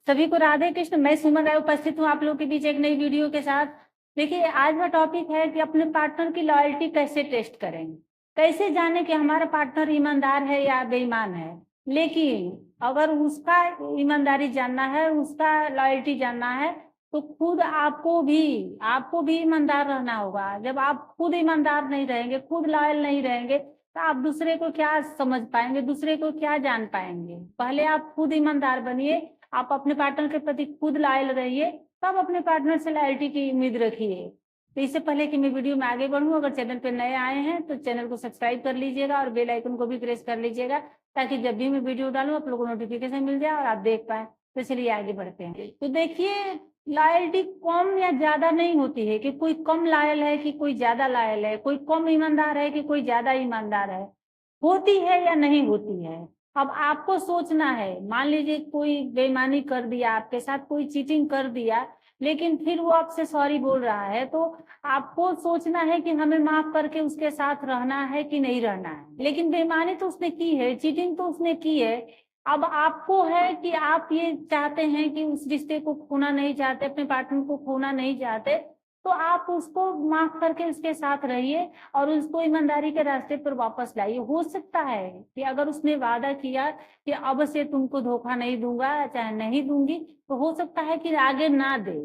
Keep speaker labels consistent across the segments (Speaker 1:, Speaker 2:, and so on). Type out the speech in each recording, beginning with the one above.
Speaker 1: सभी को राधे कृष्ण। मैं सुमन राय उपस्थित हूँ आप लोग के बीच एक नई वीडियो के साथ। देखिए, आज का टॉपिक है कि अपने पार्टनर की लॉयल्टी कैसे टेस्ट करें, कैसे जाने कि हमारा पार्टनर ईमानदार है या बेईमान है। लेकिन अगर उसका ईमानदारी जानना है, उसका लॉयल्टी जानना है, तो खुद आपको भी ईमानदार रहना होगा। जब आप खुद ईमानदार नहीं रहेंगे, खुद लॉयल नहीं रहेंगे, तो आप दूसरे को क्या समझ पाएंगे, दूसरे को क्या जान पाएंगे। पहले आप खुद ईमानदार बनिए, आप अपने पार्टनर के प्रति खुद लॉयल रहिए, तब अपने पार्टनर से लॉयल्टी की उम्मीद रखिए। तो इससे पहले कि मैं वीडियो में आगे बढ़ूं, अगर चैनल पे नए आए हैं तो चैनल को सब्सक्राइब कर लीजिएगा और बेल आइकन को भी प्रेस कर लीजिएगा, ताकि जब भी मैं वीडियो डालूं आप लोगों को नोटिफिकेशन मिल जाए और आप देख पाए। तो चलिए आगे बढ़ते हैं। तो देखिए, लॉयल्टी कम या ज्यादा नहीं होती है कि कोई कम लॉयल है कि कोई ज्यादा लॉयल है, कोई कम ईमानदार है कि कोई ज्यादा ईमानदार है। होती है या नहीं होती है, अब आपको सोचना है। मान लीजिए कोई बेईमानी कर दिया आपके साथ, कोई चीटिंग कर दिया, लेकिन फिर वो आपसे सॉरी बोल रहा है, तो आपको सोचना है कि हमें माफ करके उसके साथ रहना है कि नहीं रहना है। लेकिन बेईमानी तो उसने की है, चीटिंग तो उसने की है। अब आपको है कि आप ये चाहते हैं कि उस रिश्ते को खोना नहीं चाहते, अपने पार्टनर को खोना नहीं चाहते, तो आप उसको माफ करके उसके साथ रहिए और उसको ईमानदारी के रास्ते पर वापस लाइए। हो सकता है कि अगर उसने वादा किया कि अब से तुमको धोखा नहीं दूंगा, चाहे नहीं दूंगी, तो हो सकता है कि आगे ना दे।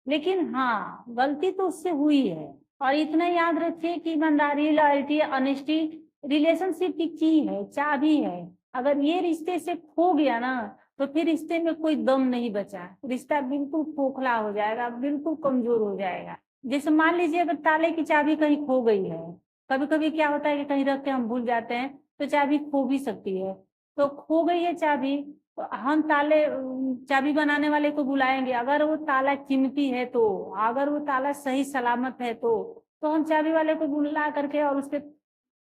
Speaker 1: लेकिन हाँ, गलती तो उससे हुई है। और इतना याद रखिए कि ईमानदारी, लॉयल्टी, ऑनेस्टी रिलेशनशिप की की है, चाबी है। अगर ये रिश्ते से खो गया ना, तो फिर रिश्ते में कोई दम नहीं बचा, रिश्ता बिल्कुल खोखला हो जाएगा, बिल्कुल कमजोर हो जाएगा। जैसे मान लीजिए अगर ताले की चाबी कहीं खो गई है, कभी कभी क्या होता है कि कहीं रख के हम भूल जाते हैं, तो चाबी खो भी सकती है। तो खो गई है चाबी, तो हम चाबी बनाने वाले को बुलाएंगे। अगर वो ताला कीमती है, तो अगर वो ताला सही सलामत है, तो हम चाबी वाले को बुला करके और उसके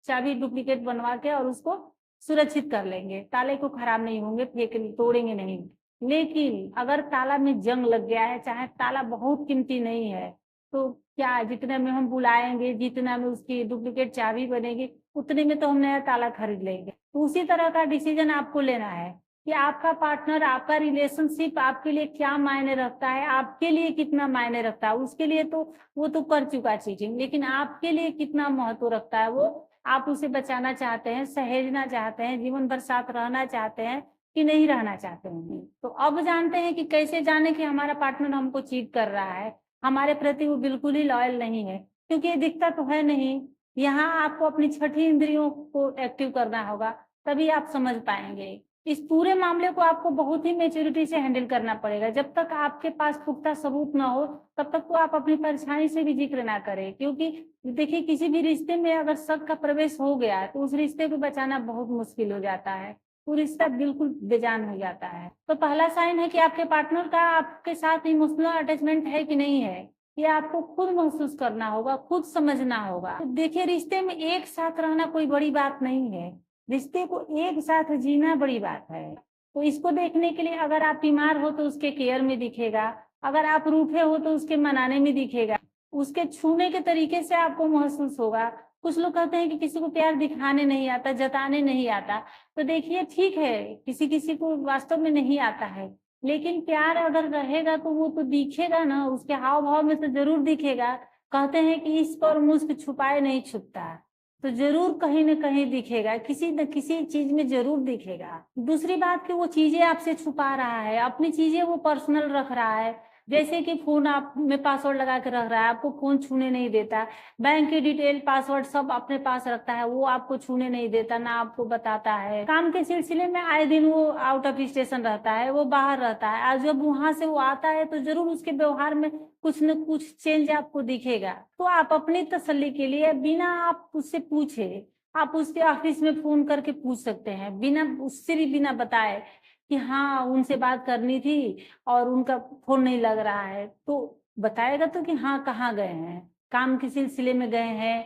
Speaker 1: चाबी डुप्लीकेट बनवा के और उसको सुरक्षित कर लेंगे, ताले को खराब नहीं होंगे, फेंक तोड़ेंगे नहीं। लेकिन अगर ताला में जंग लग गया है, चाहे ताला बहुत कीमती नहीं है, तो क्या जितने में हम बुलाएंगे, जितना में उसकी डुप्लीकेट चाबी बनेगी, उतने में तो हम नया ताला खरीद लेंगे। तो उसी तरह का डिसीजन आपको लेना है कि आपका पार्टनर, आपका रिलेशनशिप आपके लिए क्या मायने रखता है, आपके लिए कितना मायने रखता है। उसके लिए तो वो तो कर चुका चीटिंग, लेकिन आपके लिए कितना महत्व रखता है वो। आप उसे बचाना चाहते हैं, सहेजना चाहते हैं, जीवन भर साथ रहना चाहते हैं कि नहीं रहना चाहते हैं। तो अब जानते हैं कि कैसे जाने कि हमारा पार्टनर हमको चीट कर रहा है, हमारे प्रति वो बिल्कुल ही लॉयल नहीं है। क्योंकि ये दिखता तो है नहीं। यहाँ आपको अपनी छठी इंद्रियों को एक्टिव करना होगा, तभी आप समझ पाएंगे। इस पूरे मामले को आपको बहुत ही मेच्योरिटी से हैंडल करना पड़ेगा। जब तक आपके पास पुख्ता सबूत ना हो, तब तक तो आप अपनी परेशानी से भी जिक्र ना करें। क्योंकि देखिए, किसी भी रिश्ते में अगर शक का प्रवेश हो गया, तो उस रिश्ते को बचाना बहुत मुश्किल हो जाता है, वो रिश्ता बिल्कुल बेजान हो जाता है। तो पहला साइन है कि आपके पार्टनर का आपके साथ इमोशनल अटैचमेंट है कि नहीं है, ये आपको खुद महसूस करना होगा, खुद समझना होगा। तो देखिए, रिश्ते में एक साथ रहना कोई बड़ी बात नहीं है, रिश्ते को एक साथ जीना बड़ी बात है। तो इसको देखने के लिए, अगर आप बीमार हो तो उसके केयर में दिखेगा, अगर आप रूठे हो तो उसके मनाने में दिखेगा, उसके छूने के तरीके से आपको महसूस होगा। कुछ लोग कहते हैं कि किसी को प्यार दिखाने नहीं आता, जताने नहीं आता। तो देखिए, ठीक है, किसी किसी को वास्तव में नहीं आता है, लेकिन प्यार अगर रहेगा तो वो तो दिखेगा ना, उसके हाव भाव में तो जरूर दिखेगा। कहते हैं कि इस पर मुस्क छुपाए नहीं छुपता, तो जरूर कहीं न कहीं दिखेगा, किसी न किसी चीज में जरूर दिखेगा। दूसरी बात कि वो चीजें आपसे छुपा रहा है, अपनी चीजें वो पर्सनल रख रहा है। जैसे कि फोन आप में पासवर्ड लगा के रख रहा है, आपको फोन छूने नहीं देता। बैंक की डिटेल, पासवर्ड सब अपने पास रखता है, वो आपको छूने नहीं देता, ना आपको बताता है। काम के सिलसिले में आए दिन वो आउट ऑफ स्टेशन रहता है, वो बाहर रहता है। आज जब वहां से वो आता है, तो जरूर उसके व्यवहार में कुछ न कुछ चेंज आपको दिखेगा। तो आप अपनी तसल्ली के लिए, बिना आप उससे पूछे, आप उसके ऑफिस में फोन करके पूछ सकते हैं, बिना उससे भी बिना बताए कि हाँ उनसे बात करनी थी और उनका फोन नहीं लग रहा है। तो बताएगा तो कि हाँ कहाँ गए हैं, काम के सिलसिले में गए हैं।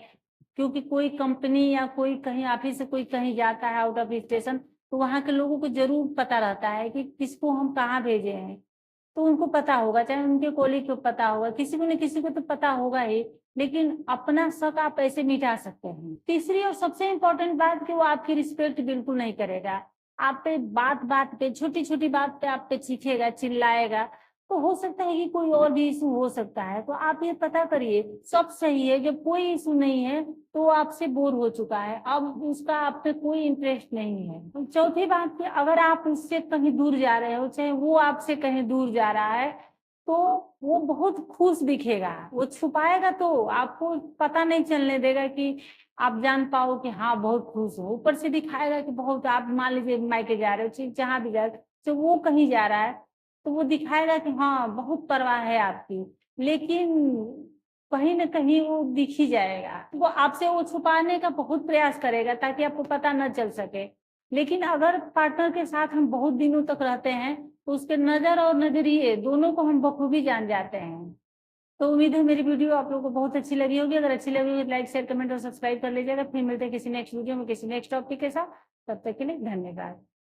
Speaker 1: क्योंकि कोई कंपनी या कोई कहीं ऑफिस से कोई कहीं जाता है आउट ऑफ स्टेशन, तो वहां के लोगों को जरूर पता रहता है कि किसको हम कहाँ भेजे हैं। तो उनको पता होगा, चाहे उनके कोलीग को पता होगा, किसी को न किसी को तो पता होगा ही। लेकिन अपना शक आप ऐसे मिटा सकते हैं। तीसरी और सबसे इम्पोर्टेंट बात कि वो आपकी रिस्पेक्ट बिल्कुल नहीं करेगा। आप पे बात बात पे, छोटी छोटी बात पे आप पे चीखेगा, चिल्लाएगा, तो हो सकता है कि कोई और भी इशू हो सकता है। तो आप ये पता करिए, सब सही है, जब कोई इशू नहीं है तो वो आपसे बोर हो चुका है, अब उसका आप पे कोई इंटरेस्ट नहीं है। तो चौथी बात कि अगर आप उससे कहीं दूर जा रहे हो, चाहे वो आपसे कहीं दूर जा रहा है, तो वो बहुत खुश दिखेगा। वो छुपाएगा तो आपको पता नहीं चलने देगा कि आप जान पाओ कि हाँ बहुत खुश हो। ऊपर से दिखाएगा कि बहुत, आप मान लीजिए मायके जा रहे हो, ठीक जहाँ भी जा रहे हो, तो वो कहीं जा रहा है तो वो दिखाएगा कि हाँ बहुत परवाह है आपकी, लेकिन कहीं ना कहीं वो दिख ही जाएगा। वो आपसे वो छुपाने का बहुत प्रयास करेगा ताकि आपको पता न चल सके। लेकिन अगर पार्टनर के साथ हम बहुत दिनों तक रहते हैं तो उसके नजर और नजरिए दोनों को हम बखूबी जान जाते हैं। तो उम्मीद है मेरी वीडियो आप लोगों को बहुत अच्छी लगी होगी। अगर अच्छी लगी तो लाइक शेयर कमेंट और सब्सक्राइब कर लीजिएगा। फिर मिलते हैं किसी नेक्स्ट वीडियो में किसी नेक्स्ट टॉपिक के साथ। तब तक के लिए धन्यवाद।